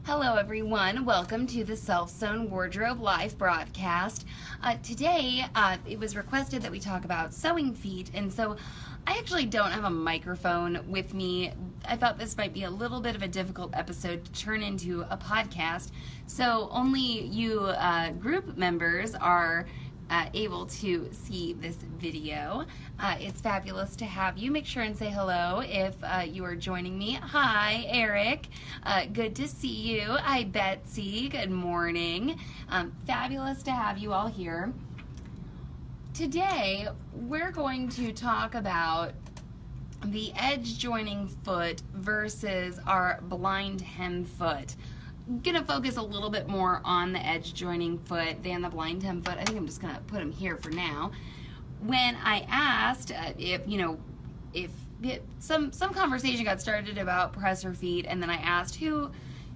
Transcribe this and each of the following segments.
Hello everyone, welcome to the Self-Sewn Wardrobe live broadcast. Today it was requested that we talk about sewing feet, and so I actually don't have a microphone with me. I thought this might be a little bit of a difficult episode to turn into a podcast, so only you group members are able to see this video. It's fabulous to have you. Make sure and say hello if you are joining me. Hi, Eric. Good to see you. Hi, Betsy. Good morning. Fabulous to have you all here. Today, we're going to talk about the edge joining foot versus our blind hem foot. I'm gonna focus a little bit more on the edge joining foot than the blind hem foot. I think I'm just gonna put them here for now. When I asked if some conversation got started about presser feet, and then I asked who,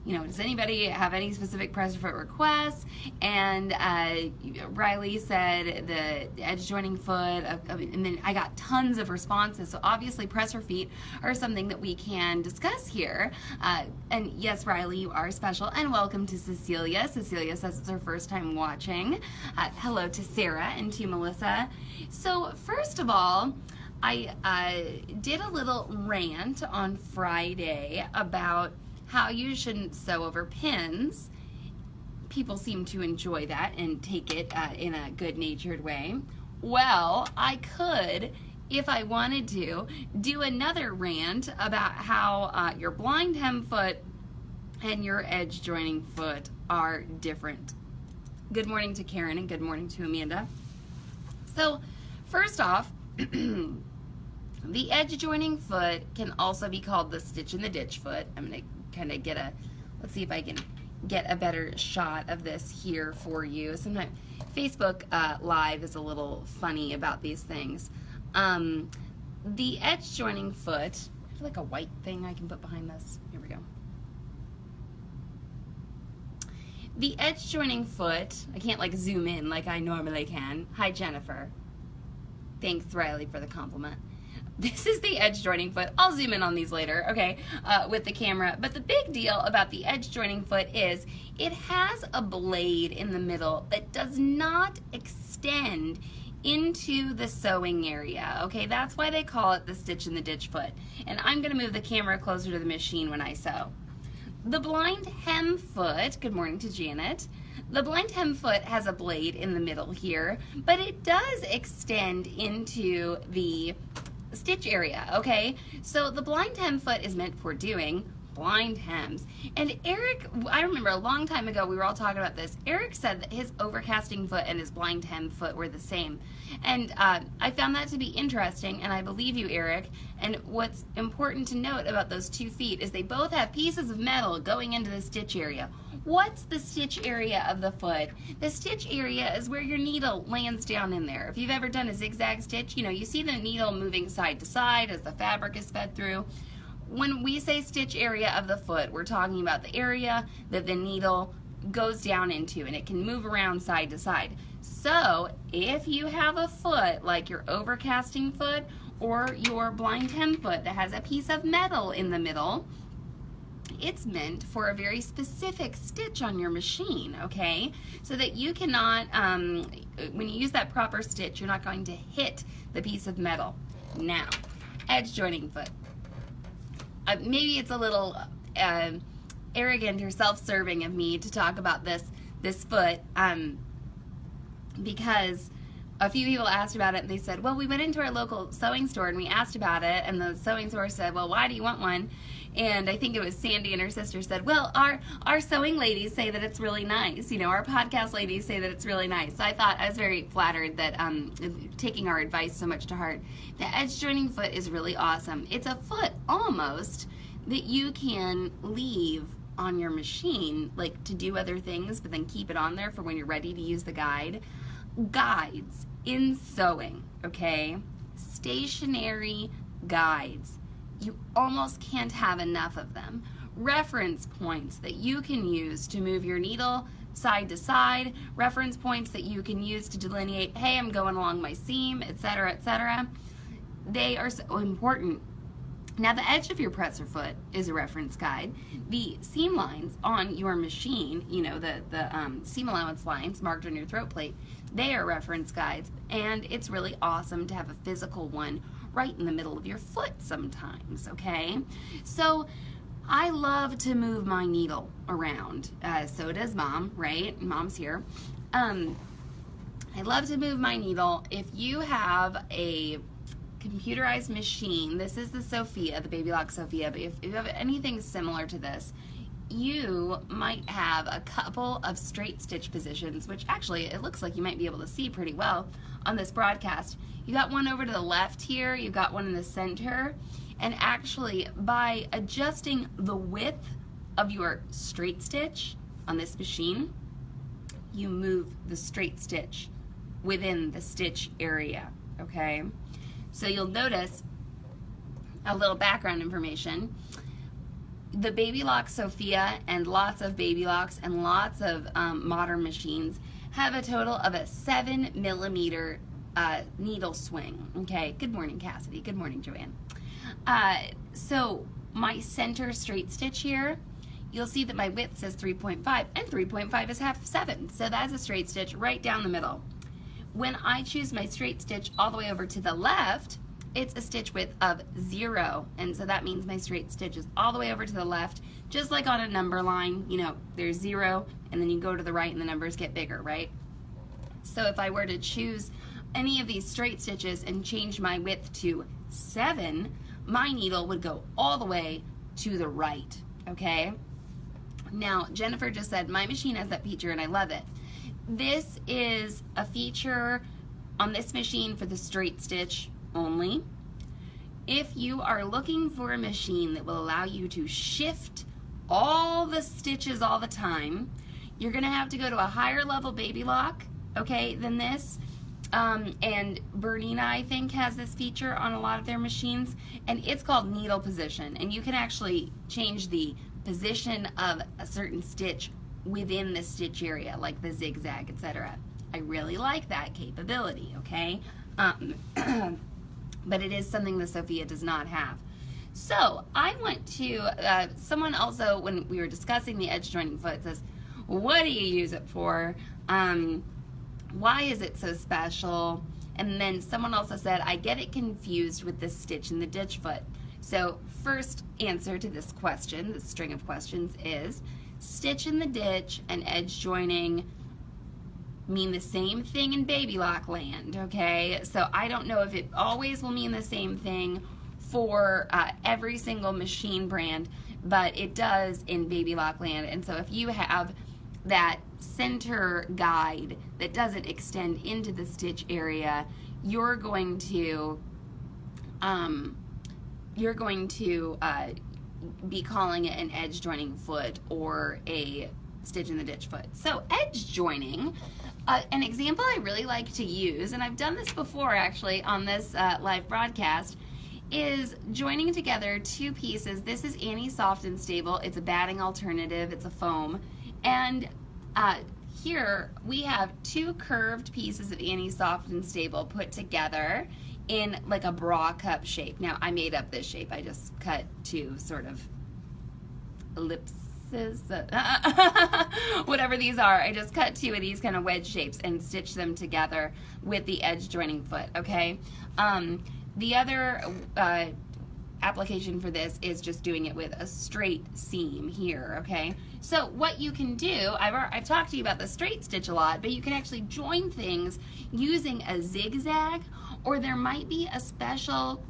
does anybody have any specific presser foot requests? And Riley said the edge joining foot, and then I got tons of responses. So obviously presser feet are something that we can discuss here. And yes, Riley, you are special, and welcome to Cecilia. Cecilia says it's her first time watching. Hello to Sarah and to Melissa. So first of all, I did a little rant on Friday about how you shouldn't sew over pins. People seem to enjoy that and take it in a good-natured way. Well, I could, if I wanted to, do another rant about how your blind hem foot and your edge joining foot are different. Good morning to Karen and good morning to Amanda. So, first off, the edge joining foot can also be called the stitch in the ditch foot. I'm going to kind of let's see if I can get a better shot of this here for you. Sometimes Facebook Live is a little funny about these things. The edge joining foot, I have like a white thing I can put behind this. Here we go. The edge joining foot, I can't like zoom in like I normally can. Hi Jennifer. Thanks Riley for the compliment. This is the edge joining foot. I'll zoom in on these later, okay, with the camera. But the big deal about the edge joining foot is it has a blade in the middle that does not extend into the sewing area, okay? That's why they call it the stitch in the ditch foot. And I'm gonna move the camera closer to the machine when I sew. The blind hem foot, good morning to Janet. The blind hem foot has a blade in the middle here, but it does extend into the stitch area, okay? So the blind hem foot is meant for doing blind hems. And Eric, I remember a long time ago we were all talking about this. Eric said that his overcasting foot and his blind hem foot were the same. And I found that to be interesting, and I believe you, Eric. And what's important to note about those 2 feet is they both have pieces of metal going into the stitch area. What's the stitch area of the foot? The stitch area is where your needle lands down in there. If you've ever done a zigzag stitch, you see the needle moving side to side as the fabric is fed through. When we say stitch area of the foot, we're talking about the area that the needle goes down into, and it can move around side to side. So if you have a foot like your overcasting foot or your blind hem foot that has a piece of metal in the middle, it's meant for a very specific stitch on your machine, okay? So that you cannot, when you use that proper stitch, you're not going to hit the piece of metal. Now, edge joining foot. Maybe it's a little arrogant or self-serving of me to talk about this foot because a few people asked about it and they said, well, we went into our local sewing store and we asked about it, and the sewing store said, well, why do you want one? And I think it was Sandy and her sister said, well, our sewing ladies say that it's really nice. Our podcast ladies say that it's really nice. So I thought, I was very flattered that taking our advice so much to heart. The edge joining foot is really awesome. It's a foot almost that you can leave on your machine, like to do other things, but then keep it on there for when you're ready to use the guide. Guides in sewing, okay? Stationary guides. You almost can't have enough of them. Reference points that you can use to move your needle side to side, reference points that you can use to delineate, hey, I'm going along my seam, etc., etc. They are so important. Now the edge of your presser foot is a reference guide. The seam lines on your machine, you know, the seam allowance lines marked on your throat plate, they are reference guides, and it's really awesome to have a physical one right in the middle of your foot sometimes, okay? So I love to move my needle around. So does Mom, right? Mom's here. I love to move my needle. If you have a computerized machine, this is the Sophia, the Baby Lock Sophia, but if you have anything similar to this, you might have a couple of straight stitch positions, which actually it looks like you might be able to see pretty well on this broadcast. You got one over to the left here, you've got one in the center, and actually by adjusting the width of your straight stitch on this machine, you move the straight stitch within the stitch area, okay? So you'll notice a little background information. The Baby Lock Sophia and lots of Baby Locks and lots of modern machines have a total of a 7 millimeter needle swing. Okay, good morning, Cassidy. Good morning, Joanne. So my center straight stitch here, you'll see that my width says 3.5, and 3.5 is half of 7. So that's a straight stitch right down the middle. When I choose my straight stitch all the way over to the left, it's a stitch width of 0, and so that means my straight stitch is all the way over to the left, just like on a number line. You know, there's 0, and then you go to the right and the numbers get bigger, right? So if I were to choose any of these straight stitches and change my width to 7, my needle would go all the way to the right, okay? Now, Jennifer just said, my machine has that feature and I love it. This is a feature on this machine for the straight stitch only. If you are looking for a machine that will allow you to shift all the stitches all the time, you're gonna have to go to a higher level Baby Lock, okay, than this. And Bernina, I think, has this feature on a lot of their machines, and it's called needle position, and you can actually change the position of a certain stitch within the stitch area, like the zigzag, etc. I really like that capability, okay? But it is something the Sophia does not have. So I went to, someone also, when we were discussing the edge joining foot, says, what do you use it for? Why is it so special? And then someone also said, I get it confused with the stitch in the ditch foot. So first answer to this question, this string of questions, is stitch in the ditch and edge joining mean the same thing in Baby Lock land, okay? So I don't know if it always will mean the same thing for every single machine brand, but it does in Baby Lock land. And so if you have that center guide that doesn't extend into the stitch area, you're going to be calling it an edge joining foot or a stitch in the ditch foot. So edge joining, an example I really like to use, and I've done this before actually on this live broadcast, is joining together two pieces. This is Annie Soft and Stable. It's a batting alternative. It's a foam. And here we have two curved pieces of Annie Soft and Stable put together in like a bra cup shape. Now I made up this shape. I just cut two sort of ellipses, whatever these are. I just cut two of these kind of wedge shapes and stitched them together with the edge joining foot, okay? The other application for this is just doing it with a straight seam here, okay? So what you can do, I've talked to you about the straight stitch a lot, but you can actually join things using a zigzag, or there might be a special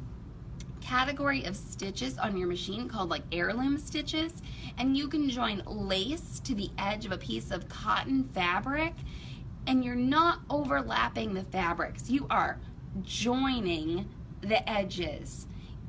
category of stitches on your machine called like heirloom stitches, and you can join lace to the edge of a piece of cotton fabric, and you're not overlapping the fabrics. You are joining the edges.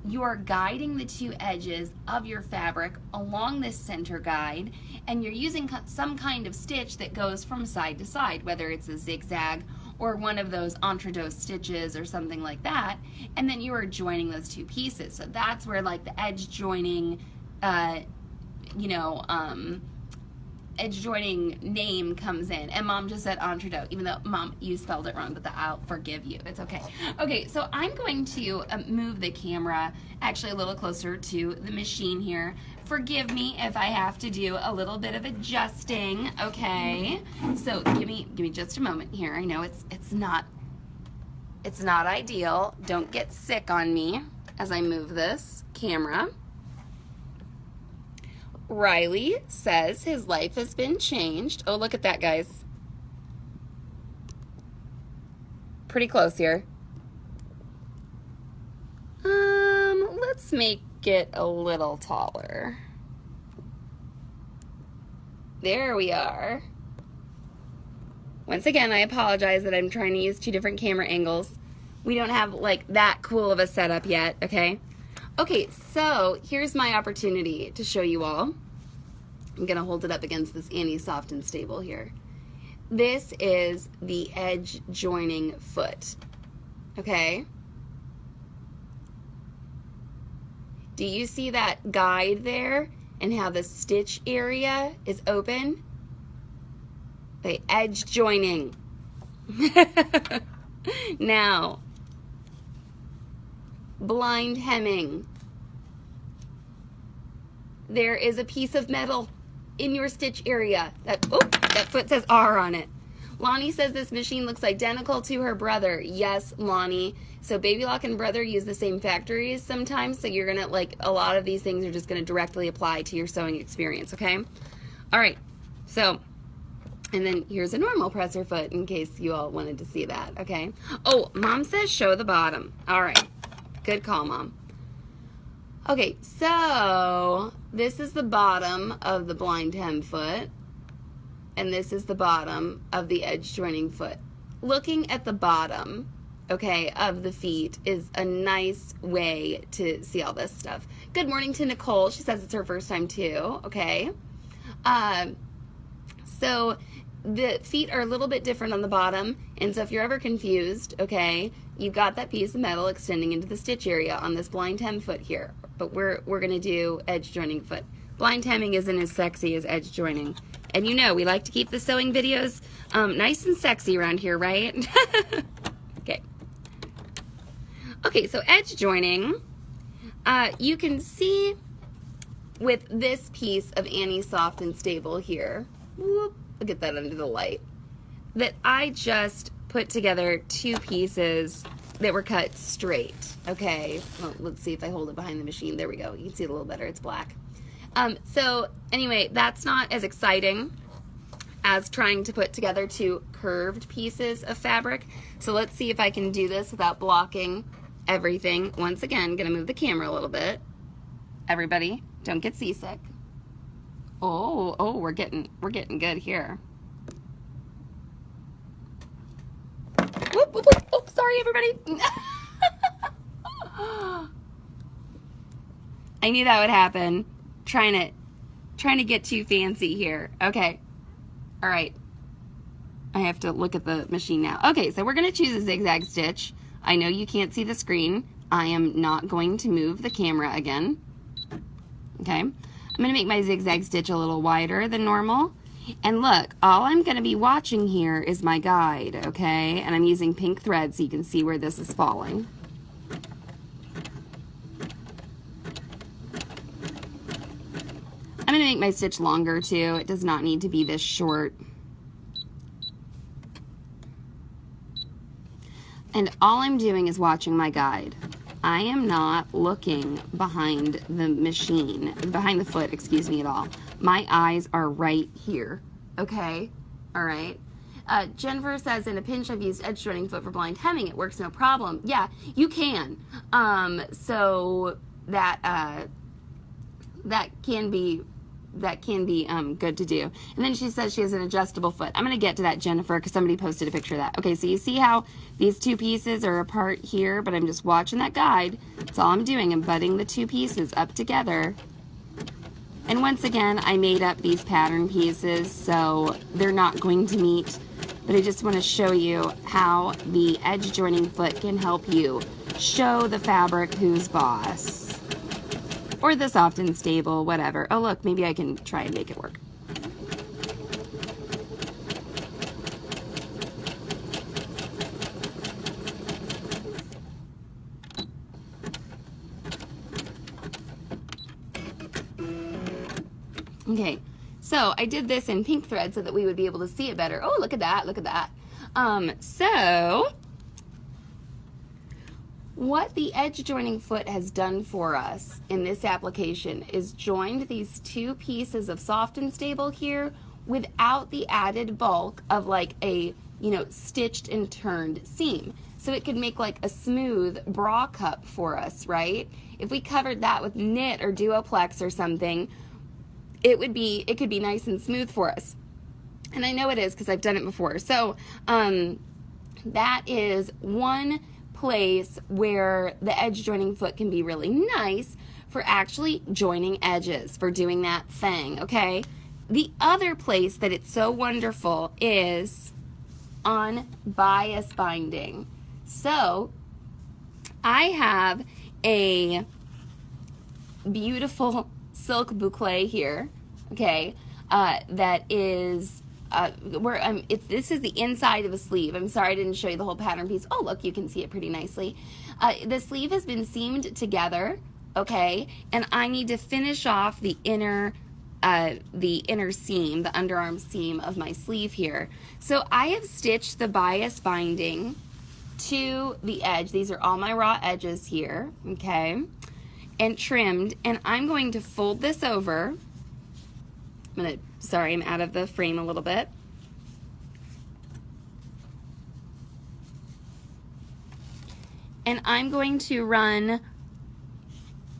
You're guiding the two edges of your fabric along this center guide, and you're using some kind of stitch that goes from side to side, whether it's a zigzag or one of those entre deux stitches or something like that, and then you are joining those two pieces. So that's where like the edge joining, edge joining name comes in. And Mom just said entree, even though, Mom, you spelled it wrong, but I'll forgive you. It's okay. Okay, so I'm going to move the camera actually a little closer to the machine here. Forgive me if I have to do a little bit of adjusting, okay? So give me just a moment here. I know it's not ideal. Don't get sick on me as I move this camera. Riley says his life has been changed. Oh, look at that, guys. Pretty close here. Let's make it a little taller. There we are. Once again, I apologize that I'm trying to use 2 different camera angles. We don't have like that cool of a setup yet, okay? Okay, so here's my opportunity to show you all. I'm gonna hold it up against this Annie Soft and Stable here. This is the edge joining foot, okay? Do you see that guide there and how the stitch area is open? The edge joining. Now, blind hemming. There is a piece of metal in your stitch area. That foot says R on it. Lonnie says this machine looks identical to her brother. Yes, Lonnie. So Baby Lock and Brother use the same factories sometimes, so you're gonna, like, a lot of these things are just gonna directly apply to your sewing experience, okay? All right, so, and then here's a normal presser foot in case you all wanted to see that, okay? Oh, Mom says show the bottom. All right, good call, Mom. Okay, so this is the bottom of the blind hem foot, and this is the bottom of the edge joining foot. Looking at the bottom, okay, of the feet is a nice way to see all this stuff. Good morning to Nicole. She says it's her first time too, okay? So the feet are a little bit different on the bottom, and so if you're ever confused, okay, you've got that piece of metal extending into the stitch area on this blind hem foot here, but we're gonna do edge joining foot. Blind hemming isn't as sexy as edge joining. And you know, we like to keep the sewing videos nice and sexy around here, right? Okay. Okay, so edge joining, you can see with this piece of Annie Soft and Stable here, whoop, I'll get that under the light, that I just put together 2 pieces that were cut straight, okay? Well, let's see if I hold it behind the machine. There we go. You can see it a little better. It's black. So anyway, that's not as exciting as trying to put together 2 curved pieces of fabric. So let's see if I can do this without blocking everything. Once again, gonna move the camera a little bit. Everybody, don't get seasick. Oh, we're getting good here. Whoop, whoop, whoop. Oh, sorry, everybody. I knew that would happen. Trying to get too fancy here. Okay. All right. I have to look at the machine now. Okay, so we're going to choose a zigzag stitch. I know you can't see the screen. I am not going to move the camera again. Okay. I'm going to make my zigzag stitch a little wider than normal. And look, all I'm going to be watching here is my guide, okay? And I'm using pink thread so you can see where this is falling. I'm going to make my stitch longer too. It does not need to be this short. And all I'm doing is watching my guide. I am not looking behind the machine, behind the foot, excuse me, at all. My eyes are right here, okay? All right. Jennifer says, in a pinch, I've used edge joining foot for blind hemming. It works no problem. Yeah, you can. So that can be good to do. And then she says she has an adjustable foot. I'm going to get to that, Jennifer, because somebody posted a picture of that. Okay, so you see how these 2 pieces are apart here, but I'm just watching that guide. That's all I'm doing. I'm butting the 2 pieces up together. And once again, I made up these pattern pieces, so they're not going to meet. But I just want to show you how the edge joining foot can help you show the fabric who's boss. Or the soft and stable, whatever. Oh, look, maybe I can try and make it work. Okay, so I did this in pink thread so that we would be able to see it better. Oh, look at that, look at that. So what the edge joining foot has done for us in this application is joined these two pieces of soft and stable here without the added bulk of like a, you know, stitched and turned seam. So it could make like a smooth bra cup for us, right? If we covered that with knit or duoplex or something, it could be nice and smooth for us. And I know it is because I've done it before. So that is one place where the edge joining foot can be really nice for actually joining edges, for doing that thing, okay? The other place that it's so wonderful is on bias binding. So I have a beautiful silk boucle here, okay, that is this is the inside of a sleeve. I'm sorry I didn't show you the whole pattern piece. Oh, look, you can see it pretty nicely. The sleeve has been seamed together, okay, and I need to finish off the inner seam, the underarm seam of my sleeve here. So I have stitched the bias binding to the edge. These are all my raw edges here, okay, and trimmed, and I'm going to fold this over. Sorry, I'm out of the frame a little bit. And I'm going to run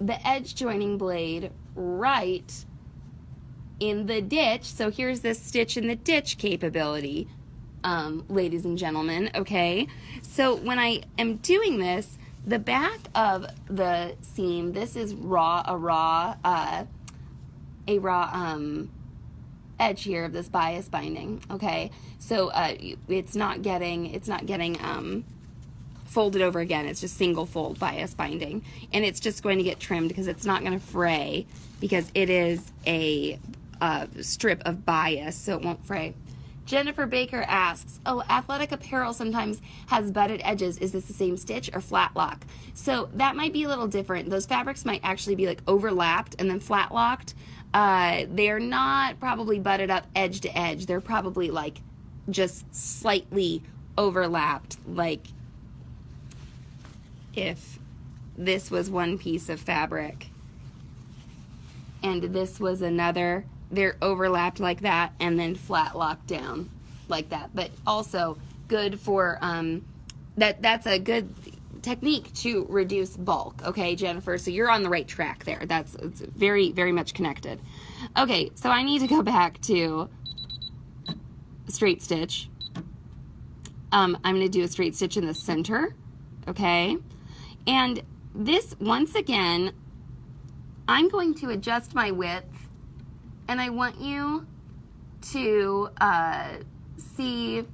the edge joining blade right in the ditch. So here's this stitch in the ditch capability, ladies and gentlemen, okay? So when I am doing this, the back of the seam, this is a raw edge here of this bias binding, okay? So it's not getting folded over again. It's just single fold bias binding, and it's just going to get trimmed because it's not going to fray because it is a strip of bias, so it won't fray. Jennifer Baker asks, oh, athletic apparel sometimes has butted edges. Is this the same stitch or flat lock? So that might be a little different. Those fabrics might actually be like overlapped and then flat locked. They're not probably butted up edge to edge. They're probably like just slightly overlapped, like if this was one piece of fabric and this was another, they're overlapped like that and then flat locked down like that. But also good for, that's a good technique to reduce bulk, okay, Jennifer? So you're on the right track there. It's very, very much connected. Okay, so I need to go back to straight stitch. I'm going to do a straight stitch in the center, okay? And this, once again, I'm going to adjust my width, and I want you to see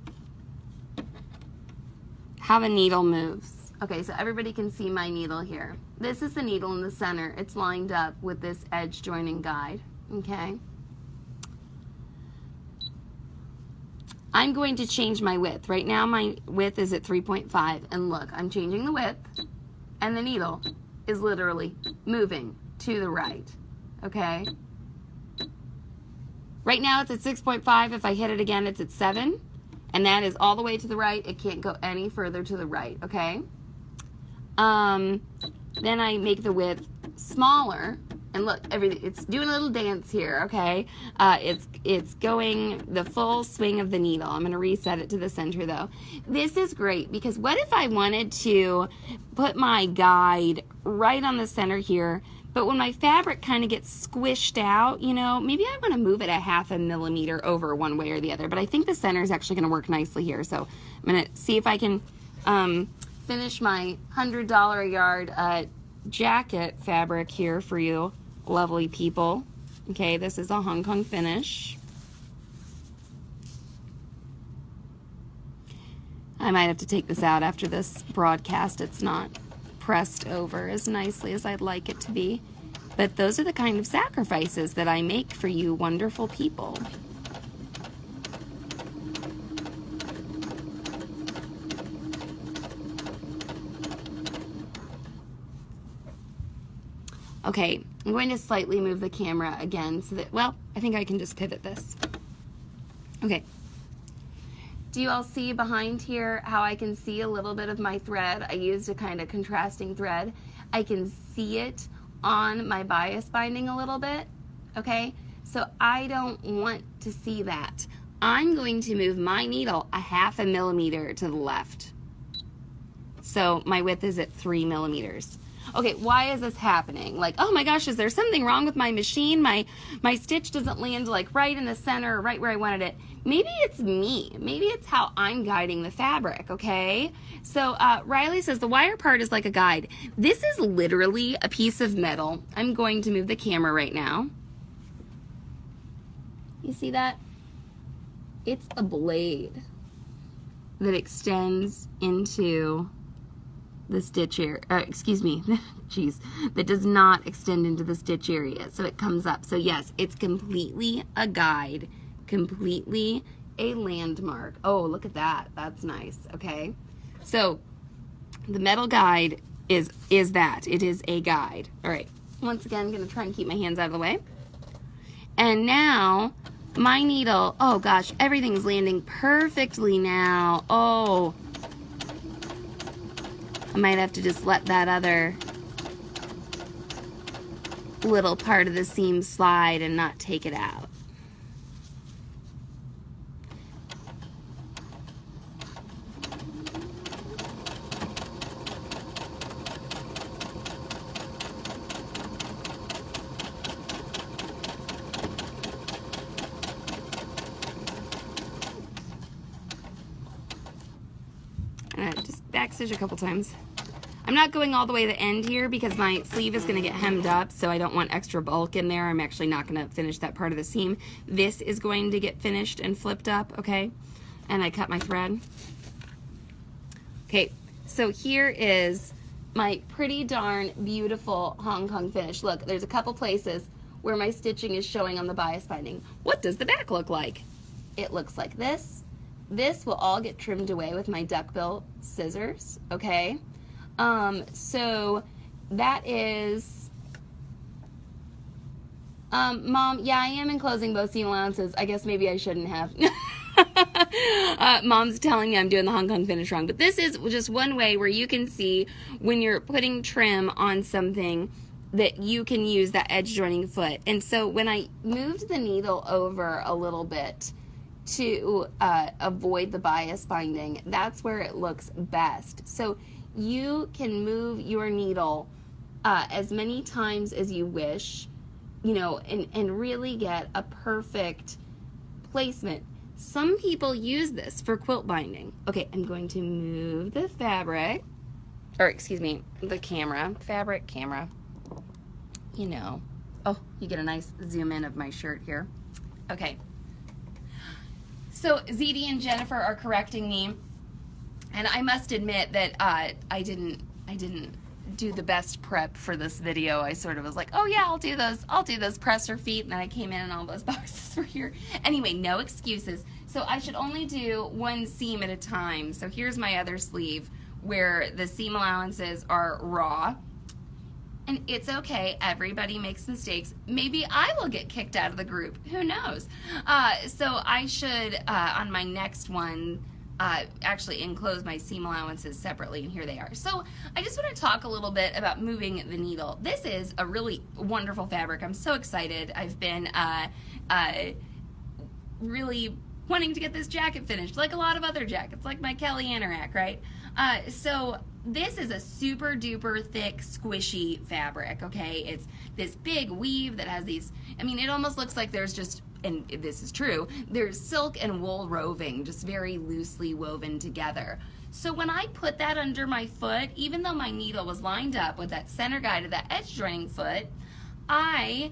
how the needle moves. Okay, so everybody can see my needle here. This is the needle in the center. It's lined up with this edge joining guide, okay? I'm going to change my width. Right now my width is at 3.5, and look, I'm changing the width, and the needle is literally moving to the right, okay? Right now it's at 6.5. If I hit it again, it's at 7, and that is all the way to the right. It can't go any further to the right, okay? Then I make the width smaller, and look, everything, it's doing a little dance here, okay? It's going the full swing of the needle. I'm gonna reset it to the center though. This is great because what if I wanted to put my guide right on the center here, but when my fabric kind of gets squished out, you know, maybe I want to move it a 0.5 millimeter over one way or the other, but I think the center is actually going to work nicely here. So I'm going to see if I can finish my $100 a yard jacket fabric here for you lovely people. Okay, this is a Hong Kong finish. I might have to take this out after this broadcast. It's not pressed over as nicely as I'd like it to be. But those are the kind of sacrifices that I make for you wonderful people. Okay, I'm going to slightly move the camera again so that, well, I think I can just pivot this. Okay. Do you all see behind here how I can see a little bit of my thread? I used a kind of contrasting thread. I can see it on my bias binding a little bit, okay? So I don't want to see that. I'm going to move my needle a 1/2 millimeter to the left. So my width is at 3 millimeters. Okay, why is this happening? Like, oh my gosh, is there something wrong with my machine? My stitch doesn't land like right in the center, right where I wanted it. Maybe it's me. Maybe it's how I'm guiding the fabric, okay? So Riley says the wire part is like a guide. This is literally a piece of metal. I'm going to move the camera right now. You see that? It's a blade that extends into the stitch area, excuse me, geez, that does not extend into the stitch area, so it comes up. So yes, it's completely a guide, completely a landmark. Oh, look at that, that's nice, okay? So the metal guide is that, it is a guide. All right, once again, I'm gonna try and keep my hands out of the way. And now, my needle, oh gosh, everything's landing perfectly now. Oh, I might have to just let that other little part of the seam slide and not take it out. Just backstitch a couple times. I'm not going all the way to the end here because my sleeve is going to get hemmed up, so I don't want extra bulk in there. I'm actually not going to finish that part of the seam. This is going to get finished and flipped up, okay? And I cut my thread. Okay, so here is my pretty darn beautiful Hong Kong finish. Look, there's a couple places where my stitching is showing on the bias binding. What does the back look like? It looks like this. This will all get trimmed away with my duckbill scissors, okay? So that is, Mom, yeah, I am enclosing both seam allowances. I guess maybe I shouldn't have. Mom's telling me I'm doing the Hong Kong finish wrong, but this is just one way where you can see when you're putting trim on something that you can use that edge joining foot. And so when I moved the needle over a little bit to avoid the bias binding, that's where it looks best. So you can move your needle as many times as you wish, you know, and really get a perfect placement. Some people use this for quilt binding. Okay, I'm going to move the fabric, or excuse me, the camera, fabric, camera, you know. Oh, you get a nice zoom in of my shirt here. Okay. So ZD and Jennifer are correcting me. And I must admit that I didn't do the best prep for this video. I sort of was like, oh yeah, I'll do those presser feet, and then I came in and all those boxes were here. Anyway, no excuses. So I should only do one seam at a time. So here's my other sleeve where the seam allowances are raw. And it's okay, everybody makes mistakes. Maybe I will get kicked out of the group, who knows? So I should, on my next one, actually enclose my seam allowances separately, and here they are. So I just want to talk a little bit about moving the needle. This is a really wonderful fabric. I'm so excited. I've been really wanting to get this jacket finished, like a lot of other jackets, like my Kelly Anorak, right? So this is a super duper thick, squishy fabric, okay? It's this big weave that has these, I mean, it almost looks like there's just, and this is true, there's silk and wool roving, just very loosely woven together. So when I put that under my foot, even though my needle was lined up with that center guide of that edge joining foot, I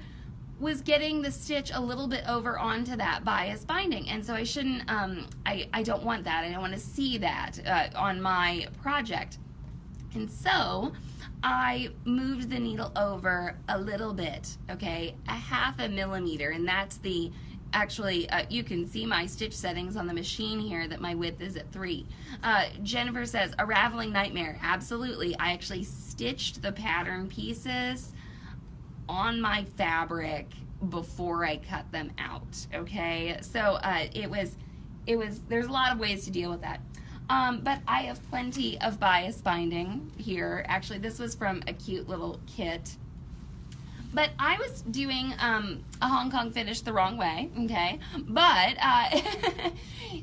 was getting the stitch a little bit over onto that bias binding, and so I shouldn't, I don't want that. I don't want to see that on my project. And so I moved the needle over a little bit, okay, a 1/2 millimeter, and that's the, actually, you can see my stitch settings on the machine here that my width is at 3. Jennifer says, a raveling nightmare. Absolutely. I actually stitched the pattern pieces on my fabric before I cut them out, okay? So there's a lot of ways to deal with that. But I have plenty of bias binding here. Actually, this was from a cute little kit. But I was doing a Hong Kong finish the wrong way, okay? But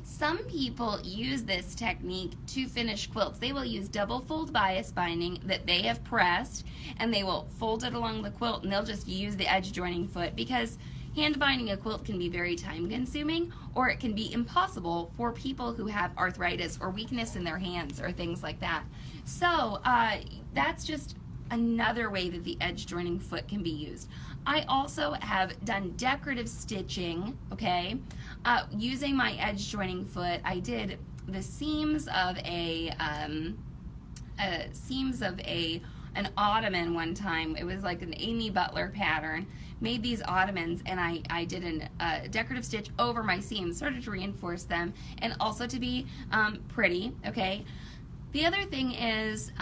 some people use this technique to finish quilts. They will use double fold bias binding that they have pressed, and they will fold it along the quilt, and they'll just use the edge joining foot, because hand binding a quilt can be very time consuming, or it can be impossible for people who have arthritis or weakness in their hands or things like that. So that's just another way that the edge joining foot can be used. I also have done decorative stitching, okay, using my edge joining foot. I did the seams of an ottoman one time. It was like an Amy Butler pattern. Made these ottomans, and I did a decorative stitch over my seams, sort of to reinforce them, and also to be pretty, okay? The other thing is,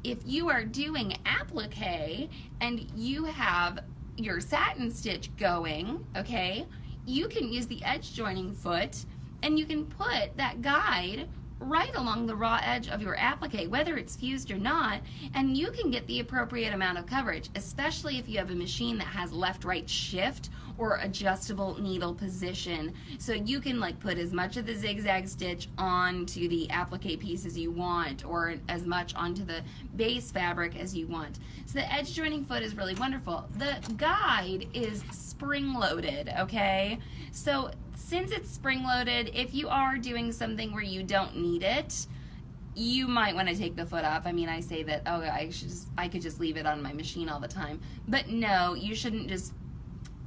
if you are doing applique and you have your satin stitch going, okay, you can use the edge joining foot, and you can put that guide right along the raw edge of your applique, whether it's fused or not, and you can get the appropriate amount of coverage, especially if you have a machine that has left-right shift or adjustable needle position. So you can like put as much of the zigzag stitch onto the applique piece as you want, or as much onto the base fabric as you want. So the edge joining foot is really wonderful. The guide is spring-loaded, okay? So since it's spring-loaded, if you are doing something where you don't need it, you might want to take the foot off. I mean, I say that, oh, I could just leave it on my machine all the time. But no, you shouldn't just,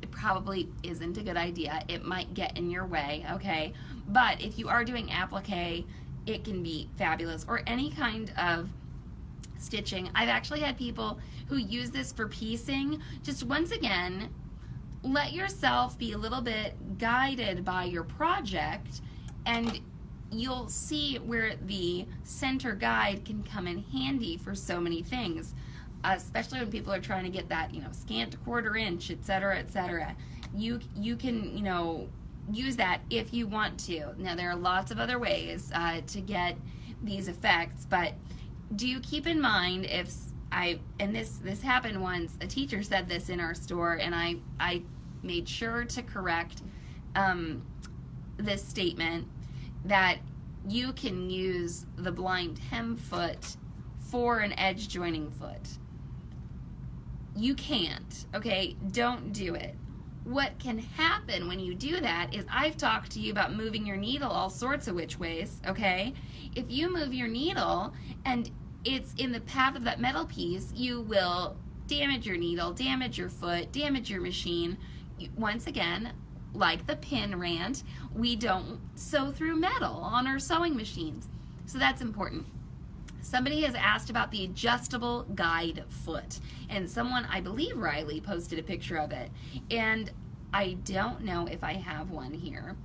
it probably isn't a good idea. It might get in your way, okay? But if you are doing applique, it can be fabulous. Or any kind of stitching. I've actually had people who use this for piecing. Just once again, let yourself be a little bit guided by your project, and you'll see where the center guide can come in handy for so many things, especially when people are trying to get that, scant quarter inch, etc., etc. You can, use that if you want to. Now, there are lots of other ways to get these effects, but do keep in mind, and this happened once, a teacher said this in our store, and I made sure to correct this statement, that you can use the blind hem foot for an edge joining foot. You can't, okay? Don't do it. What can happen when you do that is, I've talked to you about moving your needle all sorts of which ways, okay? If you move your needle and it's in the path of that metal piece, you will damage your needle, damage your foot, damage your machine. Once again, like the pin rant, we don't sew through metal on our sewing machines. So that's important. Somebody has asked about the adjustable guide foot, and someone, I believe Riley, posted a picture of it, and I don't know if I have one here.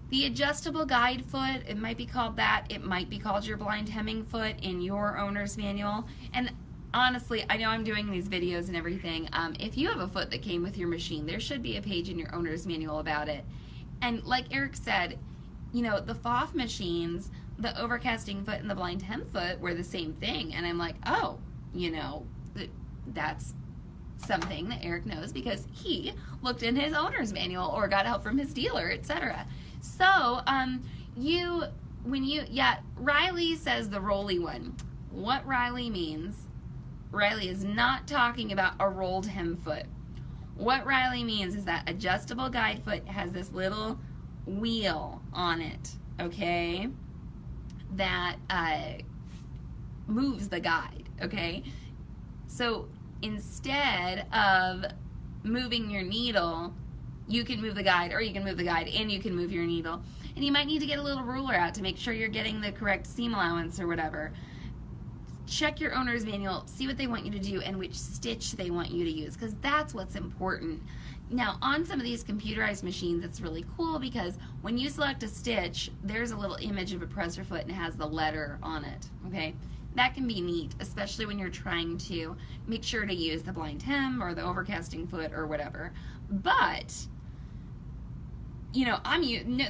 The adjustable guide foot, it might be called that, it might be called your blind hemming foot in your owner's manual, and honestly, I know I'm doing these videos and everything. If you have a foot that came with your machine, there should be a page in your owner's manual about it. And like Eric said, the FOF machines, the overcasting foot and the blind hem foot were the same thing. And I'm like, oh, that's something that Eric knows because he looked in his owner's manual or got help from his dealer, etc. So, Riley says the rolly one. What Riley means, Riley is not talking about a rolled hem foot. What Riley means is that adjustable guide foot has this little wheel on it, okay, that moves the guide, okay? So instead of moving your needle, you can move the guide, or you can move the guide and you can move your needle. And you might need to get a little ruler out to make sure you're getting the correct seam allowance or whatever. Check your owner's manual, see what they want you to do and which stitch they want you to use, because that's what's important. Now, on some of these computerized machines, it's really cool because when you select a stitch, there's a little image of a presser foot and it has the letter on it, okay? that can be neat, especially when you're trying to make sure to use the blind hem or the overcasting foot or whatever. But, you know,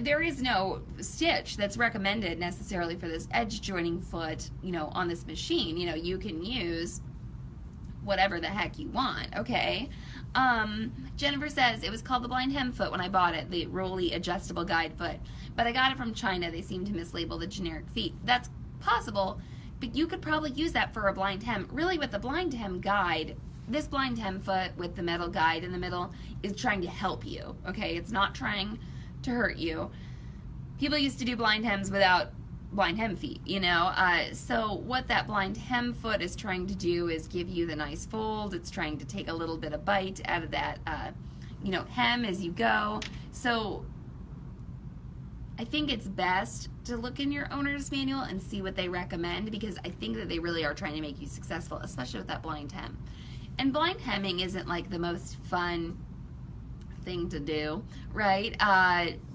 there is no stitch that's recommended necessarily for this edge joining foot, you know, on this machine. You know, you can use whatever the heck you want, okay? Jennifer says, it was called the blind hem foot when I bought it, the rolly adjustable guide foot, but I got it from China. They seem to mislabel the generic feet. That's possible, but you could probably use that for a blind hem. Really, with the blind hem guide, this blind hem foot with the metal guide in the middle is trying to help you, okay? It's not trying to hurt you. People used to do blind hems without blind hem feet, you know? So what that blind hem foot is trying to do is give you the nice fold. It's trying to take a little bit of bite out of that, you know, hem as you go. So I think it's best to look in your owner's manual and see what they recommend, because I think that they really are trying to make you successful, especially with that blind hem. And blind hemming isn't like the most fun thing to do, right?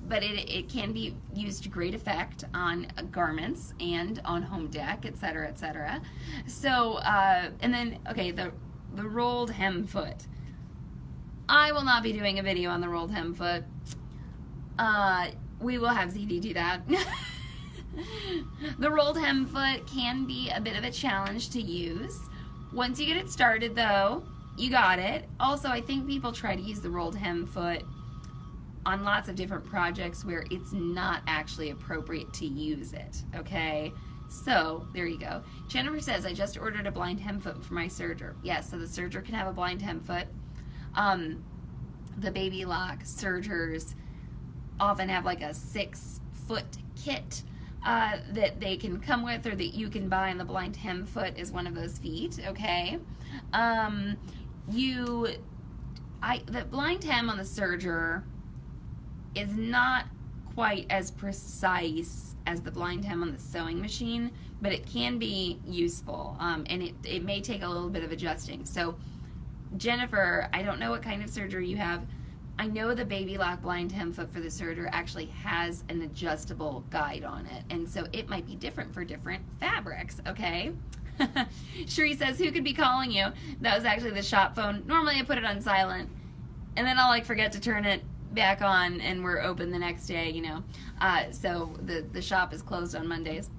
But it can be used to great effect on garments and on home deck, etc., etc. So, and then, okay, the rolled hem foot. I will not be doing a video on the rolled hem foot. We will have ZD do that. The rolled hem foot can be a bit of a challenge to use. Once you get it started, though, you got it. Also, I think people try to use the rolled hem foot on lots of different projects where it's not actually appropriate to use it, okay? So, there you go. Jennifer says, I just ordered a blind hem foot for my serger. Yes, so the serger can have a blind hem foot. The baby lock sergers often have like a 6-foot kit that they can come with, or that you can buy, and the blind hem foot is one of those feet, okay? The blind hem on the serger is not quite as precise as the blind hem on the sewing machine, but it can be useful, and it may take a little bit of adjusting. So Jennifer, I don't know what kind of serger you have. I know the baby lock blind hem foot for the serger actually has an adjustable guide on it, and so it might be different for different fabrics, okay? Sheree says, who could be calling you? That was actually the shop phone. Normally I put it on silent, and then I'll like forget to turn it back on, and we're open the next day, you know. So the shop is closed on Mondays.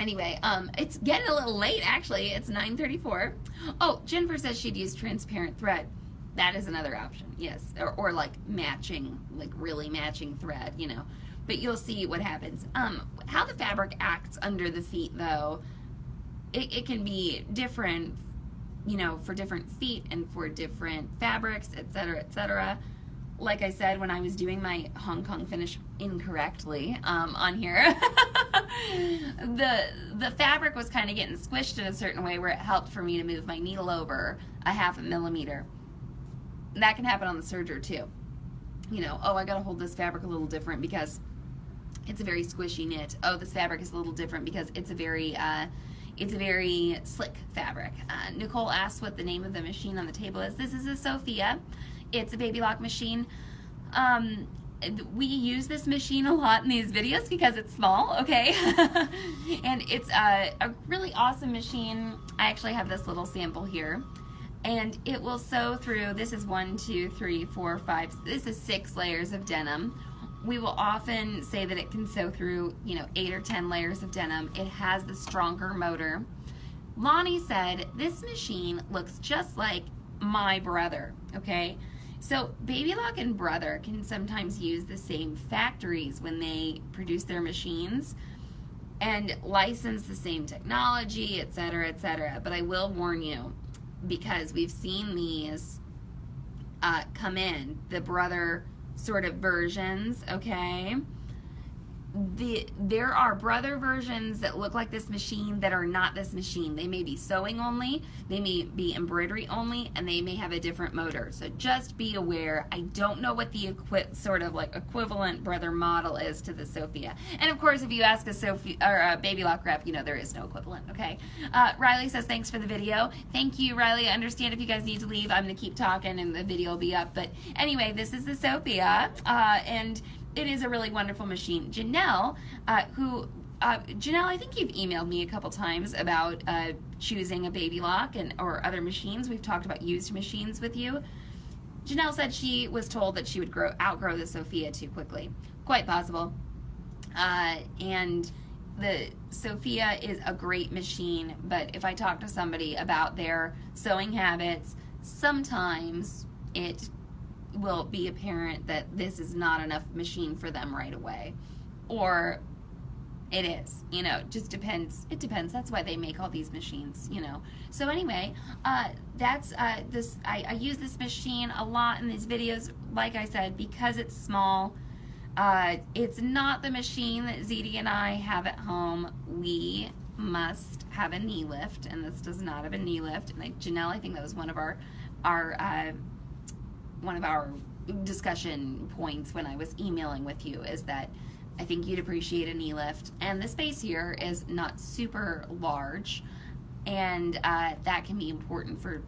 Anyway, it's getting a little late, actually. It's 9:34. Oh, Jennifer says she'd use transparent thread. That is another option, yes. Or like matching, like really matching thread, you know. But you'll see what happens. How the fabric acts under the feet, though, it can be different, you know, for different feet and for different fabrics, etc., etc. Like I said, when I was doing my Hong Kong finish incorrectly on here, the fabric was kind of getting squished in a certain way where it helped for me to move my needle over a 0.5 millimeter. That can happen on the serger too. You know, oh, I gotta hold this fabric a little different because it's a very squishy knit. Oh, this fabric is a little different because it's a very slick fabric. Nicole asks what the name of the machine on the table is. This is a Sophia. It's a baby lock machine. We use this machine a lot in these videos because it's small, okay? And it's a really awesome machine. I actually have this little sample here. And it will sew through, this is 1, 2, 3, 4, 5, this is 6 layers of denim. We will often say that it can sew through, you know, 8 or 10 layers of denim. It has the stronger motor. Lonnie said, this machine looks just like my brother, okay? So Baby Lock and Brother can sometimes use the same factories when they produce their machines and license the same technology, etc., etc. But I will warn you, because we've seen these come in, the Brother sort of versions, okay? There are Brother versions that look like this machine that are not this machine. They may be sewing only, they may be embroidery only, and they may have a different motor. So just be aware. I don't know what the sort of like equivalent Brother model is to the Sophia. And of course, if you ask a Sophia or a Baby Lock rep, you know there is no equivalent, okay? Riley says, thanks for the video. Thank you, Riley. I understand if you guys need to leave, I'm gonna keep talking and the video will be up. But anyway, this is the Sophia, and it is a really wonderful machine. Janelle, who Janelle, I think you've emailed me a couple times about choosing a baby lock or other machines. We've talked about used machines with you. Janelle said she was told that she would outgrow the Sophia too quickly. Quite possible. And the Sophia is a great machine, but if I talk to somebody about their sewing habits, sometimes it will be apparent that this is not enough machine for them right away. Or it is, just depends. It depends. That's why they make all these machines, So anyway, that's this. I use this machine a lot in these videos, like I said, because it's small. It's not the machine that ZD and I have at home. We must have a knee lift, and this does not have a knee lift. And Janelle, I think that was one of our discussion points when I was emailing with you, is that I think you'd appreciate a knee lift. And the space here is not super large, and that can be important for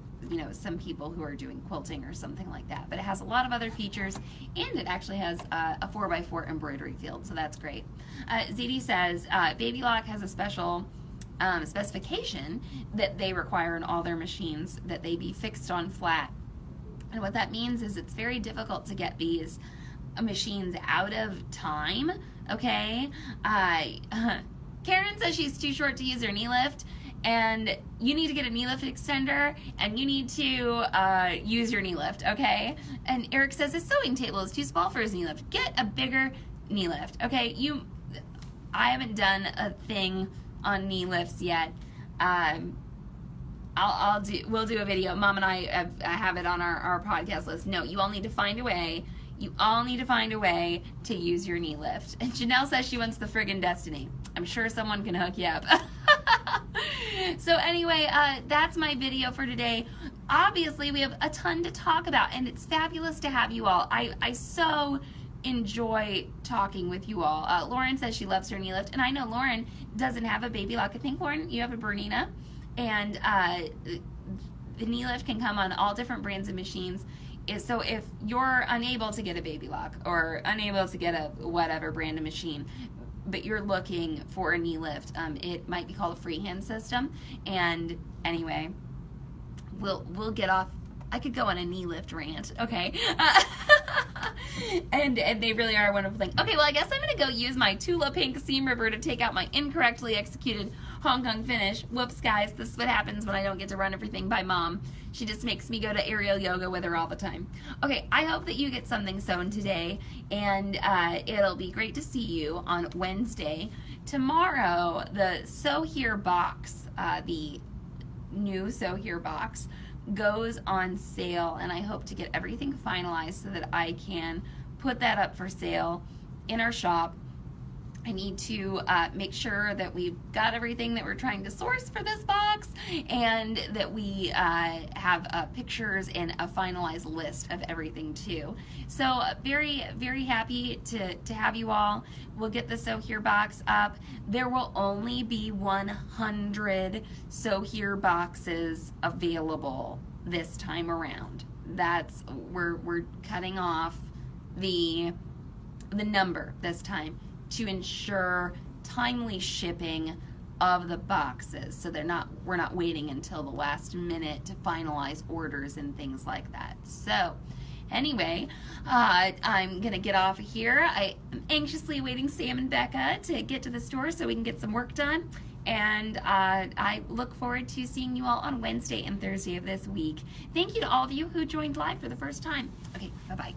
some people who are doing quilting or something like that. But it has a lot of other features, and it actually has a 4x4 embroidery field, so that's great. ZD says Baby Lock has a special specification that they require in all their machines, that they be fixed on flat. And what that means is it's very difficult to get these machines out of time, okay? Karen says she's too short to use her knee lift, and you need to get a knee lift extender, and you need to use your knee lift, okay? And Eric says his sewing table is too small for his knee lift. Get a bigger knee lift, okay? I haven't done a thing on knee lifts yet. We'll do a video. Mom and I have it on our podcast list. No, you all need to find a way. You all need to find a way to use your knee lift. And Janelle says she wants the friggin' Destiny. I'm sure someone can hook you up. So anyway, that's my video for today. Obviously, we have a ton to talk about, and it's fabulous to have you all. I so enjoy talking with you all. Lauren says she loves her knee lift, and I know Lauren doesn't have a Baby Lock. I think, Lauren, you have a Bernina, and the knee lift can come on all different brands of machines. So if you're unable to get a Baby Lock or unable to get a whatever brand of machine, but you're looking for a knee lift, it might be called a freehand system. And anyway, we'll get off. I could go on a knee lift rant, okay? And they really are a wonderful thing. Okay, well, I guess I'm going to go use my Tula Pink seam ripper to take out my incorrectly executed Hong Kong finish. Whoops, guys. This is what happens when I don't get to run everything by Mom. She just makes me go to aerial yoga with her all the time. Okay, I hope that you get something sewn today, and it'll be great to see you on Wednesday. Tomorrow, the Sew Here box, the new Sew Here box, goes on sale, and I hope to get everything finalized so that I can put that up for sale in our shop. I need to make sure that we've got everything that we're trying to source for this box, and that we have pictures and a finalized list of everything too. So very, very happy to have you all. We'll get the Sew Here box up. There will only be 100 Sew Here boxes available this time around. We're cutting off the number this time to ensure timely shipping of the boxes, so we're not waiting until the last minute to finalize orders and things like that. So anyway, I'm gonna get off of here. I am anxiously waiting Sam and Becca to get to the store so we can get some work done, and I look forward to seeing you all on Wednesday and Thursday of this week. Thank you to all of you who joined live for the first time. Okay, bye-bye.